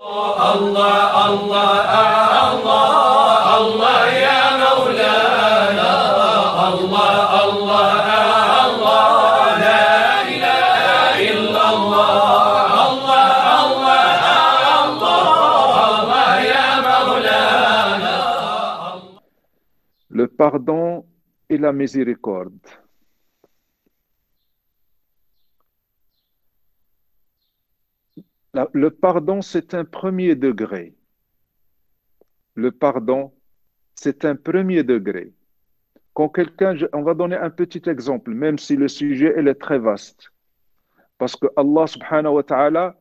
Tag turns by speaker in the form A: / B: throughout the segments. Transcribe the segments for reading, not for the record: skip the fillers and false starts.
A: الله الله الله الله يا مولانا الله الله الله لا إله إلا الله الله الله الله يا مولانا.
B: Le pardon et la miséricorde. Le pardon, c'est un premier degré. Le pardon, c'est un premier degré. Quand quelqu'un, on va donner un petit exemple, même si le sujet est très vaste. Parce que Allah subhanahu wa ta'ala,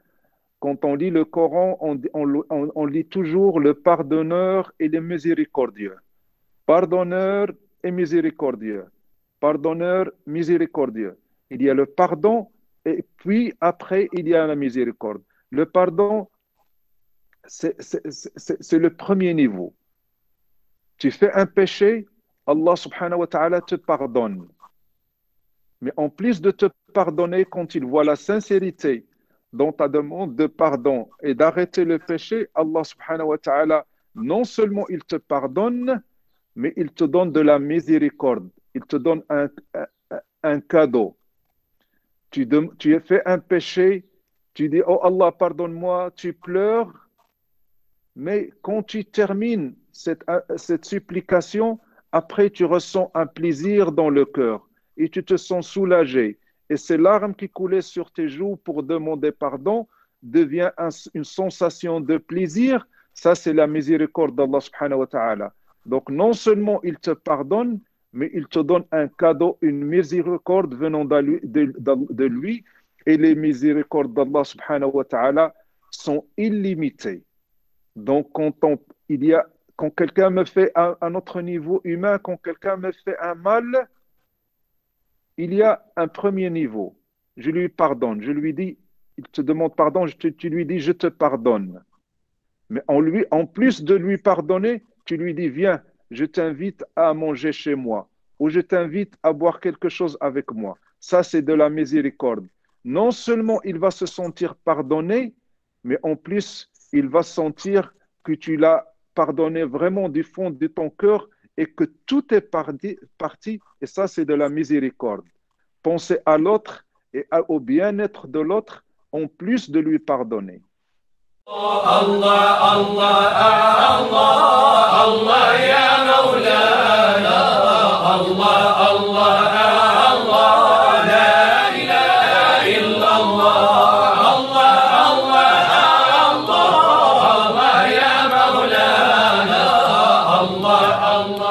B: quand on lit le Coran, on lit toujours le pardonneur et le miséricordieux. Pardonneur et miséricordieux. Pardonneur, miséricordieux. Il y a le pardon et puis après, il y a la miséricorde. Le pardon, c'est le premier niveau. Tu fais un péché, Allah subhanahu wa ta'ala te pardonne. Mais en plus de te pardonner, quand il voit la sincérité dans ta demande de pardon et d'arrêter le péché, Allah subhanahu wa ta'ala, non seulement il te pardonne, mais il te donne de la miséricorde. Il te donne un cadeau. Tu as fait un péché, tu dis, oh Allah, pardonne-moi, tu pleures, mais quand tu termines cette supplication, après tu ressens un plaisir dans le cœur et tu te sens soulagé. Et ces larmes qui coulaient sur tes joues pour demander pardon devient une sensation de plaisir. Ça, c'est la miséricorde d'Allah subhanahu wa ta'ala. Donc, non seulement il te pardonne, mais il te donne un cadeau, une miséricorde venant de lui. Et les miséricordes d'Allah subhanahu wa ta'ala sont illimitées. Donc, quand quelqu'un me fait à notre niveau humain, quand quelqu'un me fait un mal, il y a un premier niveau. Je lui pardonne. Je lui dis, il te demande pardon, tu lui dis, je te pardonne. Mais en plus de lui pardonner, tu lui dis, viens, je t'invite à manger chez moi ou je t'invite à boire quelque chose avec moi. Ça, c'est de la miséricorde. Non seulement il va se sentir pardonné, mais en plus, il va sentir que tu l'as pardonné vraiment du fond de ton cœur et que tout est parti. Et ça, c'est de la miséricorde. Penser à l'autre et au bien-être de l'autre en plus de lui pardonner.
A: الله الله الله الله يا مولانا الله الله الله لا إله إلا الله الله الله الله يا مولانا الله الله